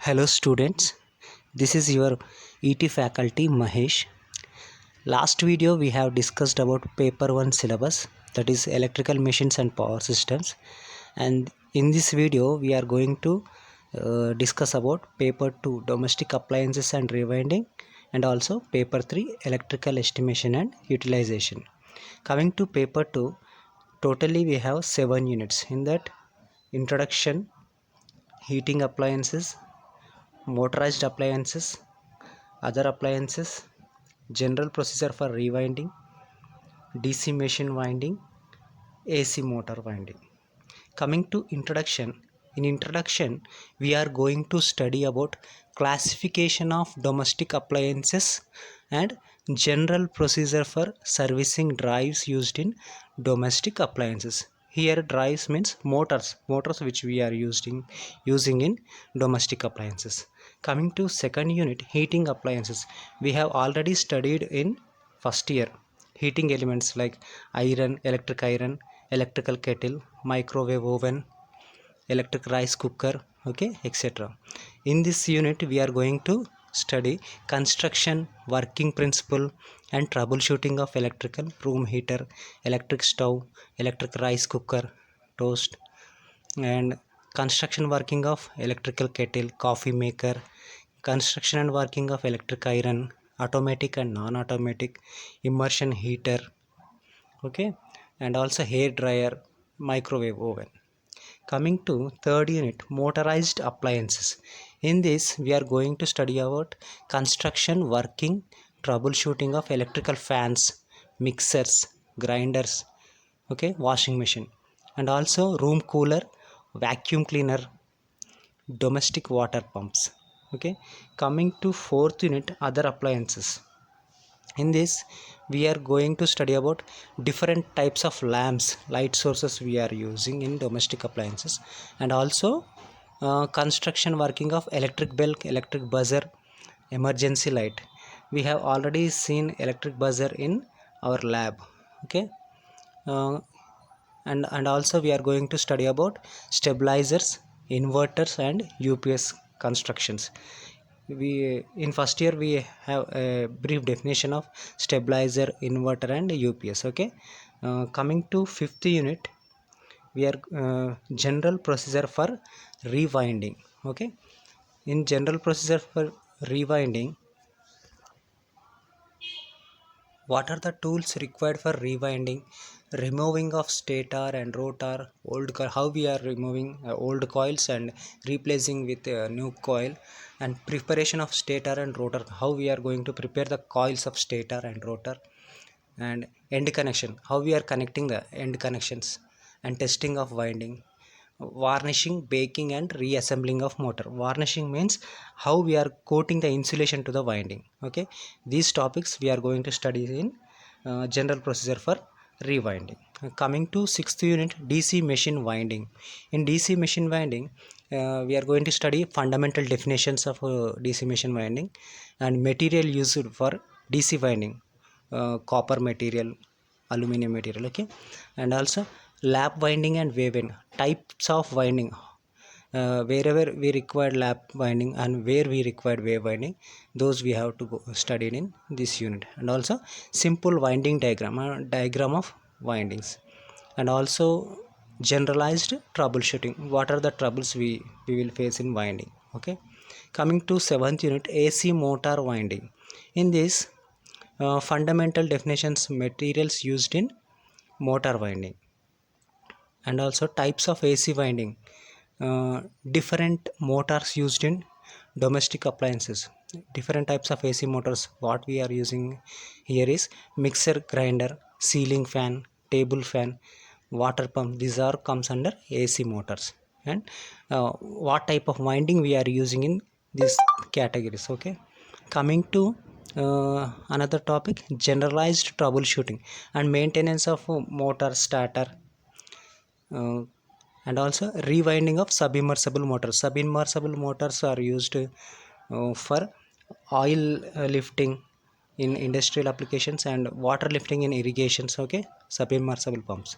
Hello students, this is your ET faculty Mahesh. Last video we have discussed about paper 1 syllabus, that is electrical machines and power systems, and in this video we are going to discuss about paper 2 domestic appliances and rewinding, and also paper 3 electrical estimation and utilization. Coming to paper 2, totally we have 7 units. In that, introduction, heating appliances, motorized appliances, other appliances, general procedure for rewinding, DC machine winding, AC motor winding. Coming to introduction, in introduction we are going to study about classification of domestic appliances and general procedure for servicing drives used in domestic appliances. Here drives means motors which we are using in domestic appliances. Coming to second unit, heating appliances, we have already studied in first year heating elements like iron, electrical kettle, microwave oven, electric rice cooker, okay, etc. In this unit we are going to study construction, working principle and troubleshooting of electrical room heater, electric stove, electric rice cooker, toast, and construction working of electrical kettle, coffee maker, construction and working of electric iron, automatic and non-automatic, immersion heater, okay, and also hair dryer, microwave oven. Coming to third unit, motorized appliances. In this we are going to study about construction, working, troubleshooting of electrical fans, mixers, grinders, okay, washing machine, and also room cooler, vacuum cleaner, domestic water pumps, okay. Coming to fourth unit, other appliances. In this we are going to study about different types of lamps, light sources we are using in domestic appliances, and also construction working of electric bell, electric buzzer, emergency light. We have already seen electric buzzer in our lab, okay. uh, and also we are going to study about stabilizers, inverters and UPS constructions. We in first year we have a brief definition of stabilizer, inverter and UPS, okay. Coming to fifth unit, we are general procedure for rewinding, okay. In general procedure for rewinding, what are the tools required for rewinding, removing of stator and rotor, old coil, how we are removing old coils and replacing with a new coil, and preparation of stator and rotor, how we are going to prepare the coils of stator and rotor, and end connection, how we are connecting the end connections, and testing of winding, varnishing, baking and reassembling of motor. Varnishing means how we are coating the insulation to the winding, okay. These topics we are going to study in general procedure for rewinding. Coming to sixth unit, DC machine winding. In DC machine winding, we are going to study fundamental definitions of DC machine winding and material used for DC winding, copper material, aluminum material, okay. And also lap winding and wave winding, types of winding, wherever we require lap winding and where we require wave winding, those we have to go studied in this unit. And also simple winding diagram, diagram of windings, and also generalized troubleshooting, what are the troubles we will face in winding, okay. Coming to seventh unit, AC motor winding. In this, fundamental definitions, materials used in motor winding, and also types of AC winding, different motors used in domestic appliances, different types of AC motors. What we are using here is mixer, grinder, ceiling fan, table fan, water pump. These are comes under AC motors, and what type of winding we are using in these categories, okay. Coming to another topic, generalized troubleshooting and maintenance of motor, starter, and also rewinding of submersible motors. Submersible motors are used for oil lifting in industrial applications and water lifting in irrigations, okay. Submersible pumps.